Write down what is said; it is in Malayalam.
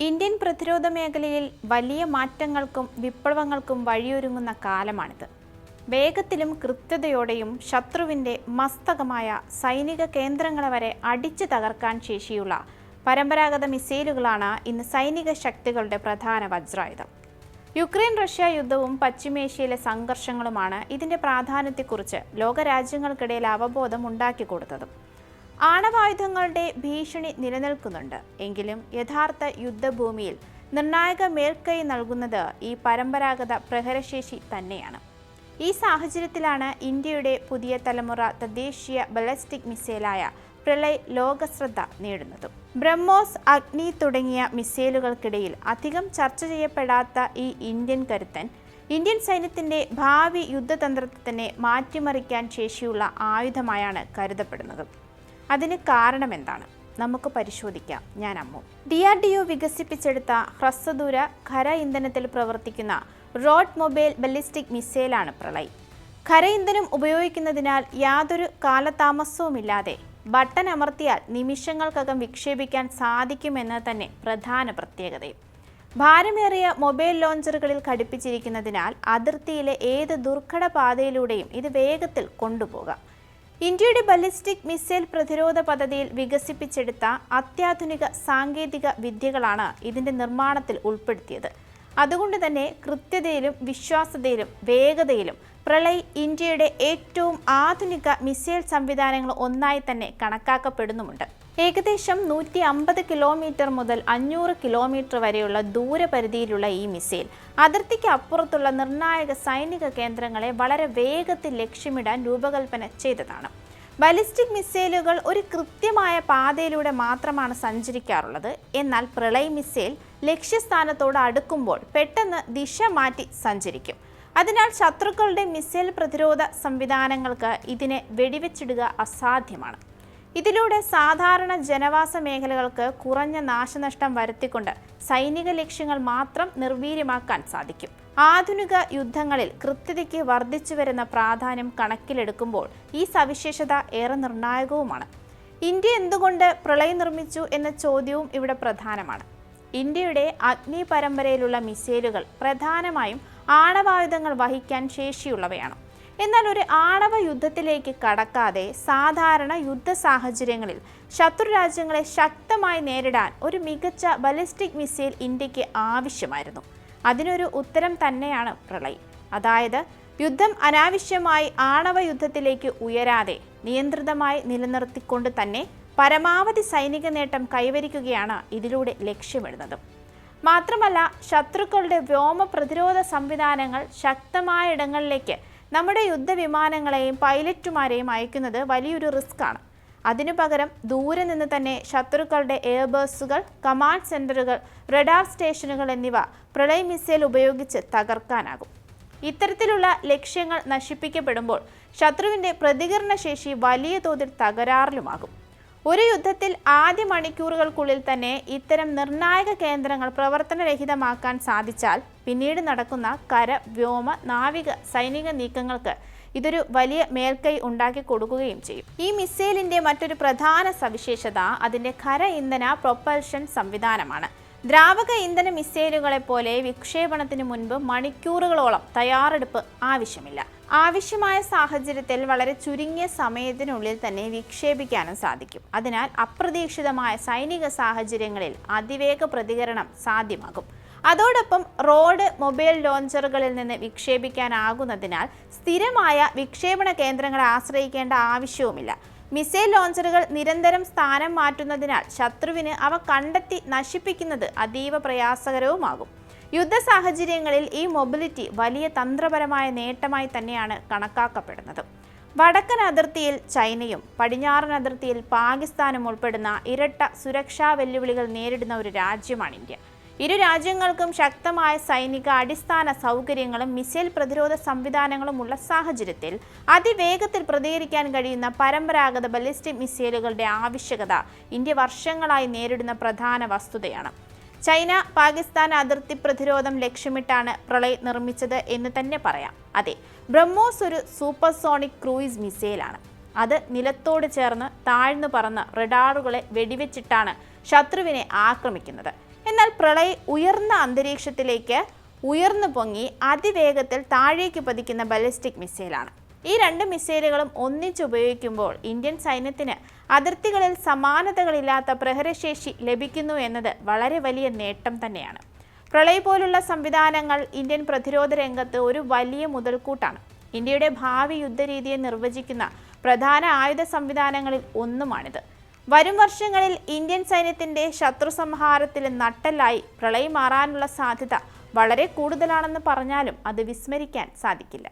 ഇന്ത്യൻ പ്രതിരോധ മേഖലയിൽ വലിയ മാറ്റങ്ങൾക്കും വിപ്ലവങ്ങൾക്കും വഴിയൊരുങ്ങുന്ന കാലമാണിത്. വേഗത്തിലും കൃത്യതയോടെയും ശത്രുവിൻ്റെ മസ്തകമായ സൈനിക കേന്ദ്രങ്ങളെ വരെ അടിച്ചു തകർക്കാൻ ശേഷിയുള്ള പരമ്പരാഗത മിസൈലുകളാണ് ഇന്ന് സൈനിക ശക്തികളുടെ പ്രധാന വജ്രായുധം. യുക്രൈൻ റഷ്യ യുദ്ധവും പശ്ചിമേഷ്യയിലെ സംഘർഷങ്ങളുമാണ് ഇതിൻ്റെ പ്രാധാന്യത്തെക്കുറിച്ച് ലോകരാജ്യങ്ങൾക്കിടയിൽ അവബോധം ഉണ്ടാക്കിക്കൊടുത്തതും. ആണവായുധങ്ങളുടെ ഭീഷണി നിലനിൽക്കുന്നുണ്ട് എങ്കിലും യഥാർത്ഥ യുദ്ധഭൂമിയിൽ നിർണായക മേൽക്കൈ നൽകുന്നത് ഈ പരമ്പരാഗത പ്രഹരശേഷി തന്നെയാണ്. ഈ സാഹചര്യത്തിലാണ് ഇന്ത്യയുടെ പുതിയ തലമുറ തദ്ദേശീയ ബലിസ്റ്റിക് മിസൈലായ പ്രളയ് ലോകശ്രദ്ധ നേടുന്നതും. ബ്രഹ്മോസ്, അഗ്നി തുടങ്ങിയ മിസൈലുകൾക്കിടയിൽ അധികം ചർച്ച ചെയ്യപ്പെടാത്ത ഈ ഇന്ത്യൻ കരുത്തൻ ഇന്ത്യൻ സൈന്യത്തിൻ്റെ ഭാവി യുദ്ധതന്ത്രത്തെ തന്നെ മാറ്റിമറിക്കാൻ ശേഷിയുള്ള ആയുധമായാണ് കരുതപ്പെടുന്നത്. അതിന് കാരണമെന്താണ്? നമുക്ക് പരിശോധിക്കാം. ഞാൻ അമ്മു. DRDO വികസിപ്പിച്ചെടുത്ത ഹ്രസ്വദൂര ഖര ഇന്ധനത്തിൽ പ്രവർത്തിക്കുന്ന റോഡ് മൊബൈൽ ബലിസ്റ്റിക് മിസൈലാണ് പ്രളയ്. ഖര ഇന്ധനം ഉപയോഗിക്കുന്നതിനാൽ യാതൊരു കാലതാമസവുമില്ലാതെ ബട്ടൺ അമർത്തിയാൽ നിമിഷങ്ങൾക്കകം വിക്ഷേപിക്കാൻ സാധിക്കുമെന്ന് തന്നെ പ്രധാന പ്രത്യേകതയും. ഭാരമേറിയ മൊബൈൽ ലോഞ്ചറുകളിൽ ഘടിപ്പിച്ചിരിക്കുന്നതിനാൽ അതിർത്തിയിലെ ഏത് ദുർഘട പാതയിലൂടെയും ഇത് വേഗത്തിൽ കൊണ്ടുപോകാം. ഇന്ത്യയുടെ ബലിസ്റ്റിക് മിസൈൽ പ്രതിരോധ പദ്ധതിയിൽ വികസിപ്പിച്ചെടുത്ത അത്യാധുനിക സാങ്കേതിക വിദ്യകളാണ് ഇതിൻ്റെ നിർമ്മാണത്തിൽ ഉൾപ്പെടുത്തിയത്. അതുകൊണ്ട് തന്നെ കൃത്യതയിലും വിശ്വാസ്യതയിലും വേഗതയിലും പ്രളയ് ഇന്ത്യയുടെ ഏറ്റവും ആധുനിക മിസൈൽ സംവിധാനങ്ങൾ ഒന്നായി തന്നെ കണക്കാക്കപ്പെടുന്നുമുണ്ട്. ഏകദേശം 150 കിലോമീറ്റർ മുതൽ 500 കിലോമീറ്റർ വരെയുള്ള ദൂരപരിധിയിലുള്ള ഈ മിസൈൽ അതിർത്തിക്ക് അപ്പുറത്തുള്ള നിർണായക സൈനിക കേന്ദ്രങ്ങളെ വളരെ വേഗത്തിൽ ലക്ഷ്യമിടാൻ രൂപകൽപ്പന ചെയ്തതാണ്. ബലിസ്റ്റിക് മിസൈലുകൾ ഒരു കൃത്യമായ പാതയിലൂടെ മാത്രമാണ് സഞ്ചരിക്കാറുള്ളത്. എന്നാൽ പ്രളയ് മിസൈൽ ലക്ഷ്യസ്ഥാനത്തോട് അടുക്കുമ്പോൾ പെട്ടെന്ന് ദിശ മാറ്റി സഞ്ചരിക്കും. അതിനാൽ ശത്രുക്കളുടെ മിസൈൽ പ്രതിരോധ സംവിധാനങ്ങൾക്ക് ഇതിനെ വെടിവെച്ചിടുക അസാധ്യമാണ്. ഇതിലൂടെ സാധാരണ ജനവാസ മേഖലകൾക്ക് കുറഞ്ഞ നാശനഷ്ടം വരുത്തിക്കൊണ്ട് സൈനിക ലക്ഷ്യങ്ങൾ മാത്രം നിർവീര്യമാക്കാൻ സാധിക്കും. ആധുനിക യുദ്ധങ്ങളിൽ കൃത്യതയ്ക്ക് വർദ്ധിച്ചു വരുന്ന പ്രാധാന്യം കണക്കിലെടുക്കുമ്പോൾ ഈ സവിശേഷത ഏറെ നിർണായകവുമാണ്. ഇന്ത്യ എന്തുകൊണ്ട് പ്രളയ് നിർമ്മിച്ചു എന്ന ചോദ്യവും ഇവിടെ പ്രധാനമാണ്. ഇന്ത്യയുടെ അഗ്നി പരമ്പരയിലുള്ള മിസൈലുകൾ പ്രധാനമായും ആണവായുധങ്ങൾ വഹിക്കാൻ ശേഷിയുള്ളവയാണ്. എന്നാൽ ഒരു ആണവ യുദ്ധത്തിലേക്ക് കടക്കാതെ സാധാരണ യുദ്ധ സാഹചര്യങ്ങളിൽ ശത്രു രാജ്യങ്ങളെ ശക്തമായി നേരിടാൻ ഒരു മികച്ച ബലിസ്റ്റിക് മിസൈൽ ഇന്ത്യക്ക് ആവശ്യമായിരുന്നു. അതിനൊരു ഉത്തരം തന്നെയാണ് പ്രളയ്. അതായത് യുദ്ധം അനാവശ്യമായി ആണവ യുദ്ധത്തിലേക്ക് ഉയരാതെ നിയന്ത്രിതമായി നിലനിർത്തിക്കൊണ്ട് തന്നെ പരമാവധി സൈനിക നേട്ടം കൈവരിക്കുകയാണ് ഇതിലൂടെ ലക്ഷ്യമിടുന്നത്. മാത്രമല്ല ശത്രുക്കളുടെ വ്യോമ പ്രതിരോധ സംവിധാനങ്ങൾ ശക്തമായ ഇടങ്ങളിലേക്ക് നമ്മുടെ യുദ്ധവിമാനങ്ങളെയും പൈലറ്റുമാരെയും അയക്കുന്നത് വലിയൊരു റിസ്ക്കാണ്. അതിനു പകരം ദൂരെ നിന്ന് തന്നെ ശത്രുക്കളുടെ എയർബേസുകൾ, കമാൻഡ് സെന്ററുകൾ, റഡാർ സ്റ്റേഷനുകൾ എന്നിവ പ്രളയ് മിസൈൽ ഉപയോഗിച്ച് തകർക്കാനാകും. ഇത്തരത്തിലുള്ള ലക്ഷ്യങ്ങൾ നശിപ്പിക്കപ്പെടുമ്പോൾ ശത്രുവിൻ്റെ പ്രതികരണശേഷി വലിയ തോതിൽ തകരാറിലുമാകും. ഒരു യുദ്ധത്തിൽ ആദ്യ മണിക്കൂറുകൾക്കുള്ളിൽ തന്നെ ഇത്തരം നിർണായക കേന്ദ്രങ്ങൾ പ്രവർത്തനരഹിതമാക്കാൻ സാധിച്ചാൽ പിന്നീട് നടക്കുന്ന കര, വ്യോമ, നാവിക സൈനിക നീക്കങ്ങൾക്ക് ഇതൊരു വലിയ മേൽക്കൈ ഉണ്ടാക്കി കൊടുക്കുകയും ചെയ്യും. ഈ മിസൈലിൻ്റെ മറ്റൊരു പ്രധാന സവിശേഷത അതിൻ്റെ ഖര ഇന്ധന പ്രൊപ്പൽഷൻ സംവിധാനമാണ്. ദ്രാവക ഇന്ധന മിസൈലുകളെ പോലെ വിക്ഷേപണത്തിന് മുൻപ് മണിക്കൂറുകളോളം തയ്യാറെടുപ്പ് ആവശ്യമില്ല. ആവശ്യമായ സാഹചര്യത്തിൽ വളരെ ചുരുങ്ങിയ സമയത്തിനുള്ളിൽ തന്നെ വിക്ഷേപിക്കാനും സാധിക്കും. അതിനാൽ അപ്രതീക്ഷിതമായ സൈനിക സാഹചര്യങ്ങളിൽ അതിവേഗ പ്രതികരണം സാധ്യമാകും. അതോടൊപ്പം റോഡ് മൊബൈൽ ലോഞ്ചറുകളിൽ നിന്ന് വിക്ഷേപിക്കാനാകുന്നതിനാൽ സ്ഥിരമായ വിക്ഷേപണ കേന്ദ്രങ്ങളെ ആശ്രയിക്കേണ്ട ആവശ്യവുമില്ല. മിസൈൽ ലോഞ്ചറുകൾ നിരന്തരം സ്ഥാനം മാറ്റുന്നതിനാൽ ശത്രുവിന് അവ കണ്ടെത്തി നശിപ്പിക്കുന്നത് അതീവ പ്രയാസകരവുമാകും. യുദ്ധ സാഹചര്യങ്ങളിൽ ഈ മൊബിലിറ്റി വലിയ തന്ത്രപരമായ നേട്ടമായി തന്നെയാണ് കണക്കാക്കപ്പെടുന്നത്. വടക്കൻ അതിർത്തിയിൽ ചൈനയും പടിഞ്ഞാറൻ അതിർത്തിയിൽ പാകിസ്ഥാനും ഉൾപ്പെടുന്ന ഇരട്ട സുരക്ഷാ വെല്ലുവിളികൾ നേരിടുന്ന ഒരു രാജ്യമാണ് ഇന്ത്യ. ഇരു രാജ്യങ്ങൾക്കും ശക്തമായ സൈനിക അടിസ്ഥാന സൗകര്യങ്ങളും മിസൈൽ പ്രതിരോധ സംവിധാനങ്ങളും ഉള്ള സാഹചര്യത്തിൽ അതിവേഗത്തിൽ പ്രതികരിക്കാൻ കഴിയുന്ന പരമ്പരാഗത ബലിസ്റ്റിക് മിസൈലുകളുടെ ആവശ്യകത ഇന്ത്യ വർഷങ്ങളായി നേരിടുന്ന പ്രധാന വസ്തുതയാണ്. ചൈന പാകിസ്ഥാൻ അതിർത്തി പ്രതിരോധം ലക്ഷ്യമിട്ടാണ് പ്രളയ് നിർമ്മിച്ചത് എന്ന് തന്നെ പറയാം. അതെ, ബ്രഹ്മോസ് ഒരു സൂപ്പർസോണിക് ക്രൂയിസ് മിസൈലാണ്. അത് നിലത്തോട് ചേർന്ന് താഴ്ന്നു പറന്ന് റഡാറുകളെ വെടിവെച്ചിട്ടാണ് ശത്രുവിനെ ആക്രമിക്കുന്നത്. എന്നാൽ പ്രളയ് ഉയർന്ന അന്തരീക്ഷത്തിലേക്ക് ഉയർന്നു പൊങ്ങി അതിവേഗത്തിൽ താഴേക്ക് പതിക്കുന്ന ബാലിസ്റ്റിക് മിസൈലാണ്. ഈ രണ്ട് മിസൈലുകളും ഒന്നിച്ചുപയോഗിക്കുമ്പോൾ ഇന്ത്യൻ സൈന്യത്തിന് അതിർത്തികളിൽ സമാനതകളില്ലാത്ത പ്രഹരശേഷി ലഭിക്കുന്നു എന്നത് വളരെ വലിയ നേട്ടം തന്നെയാണ്. പ്രളയ് പോലുള്ള സംവിധാനങ്ങൾ ഇന്ത്യൻ പ്രതിരോധ രംഗത്ത് ഒരു വലിയ മുതൽക്കൂട്ടാണ്. ഇന്ത്യയുടെ ഭാവി യുദ്ധരീതിയെ നിർവചിക്കുന്ന പ്രധാന ആയുധ സംവിധാനങ്ങളിൽ ഒന്നുമാണിത്. വരും വർഷങ്ങളിൽ ഇന്ത്യൻ സൈന്യത്തിന്റെ ശത്രു സംഹാരത്തിൽ നട്ടെല്ലായി പ്രളയ് മാറാനുള്ള സാധ്യത വളരെ കൂടുതലാണെന്ന് പറഞ്ഞാലും അത് വിസ്മരിക്കാൻ സാധിക്കില്ല.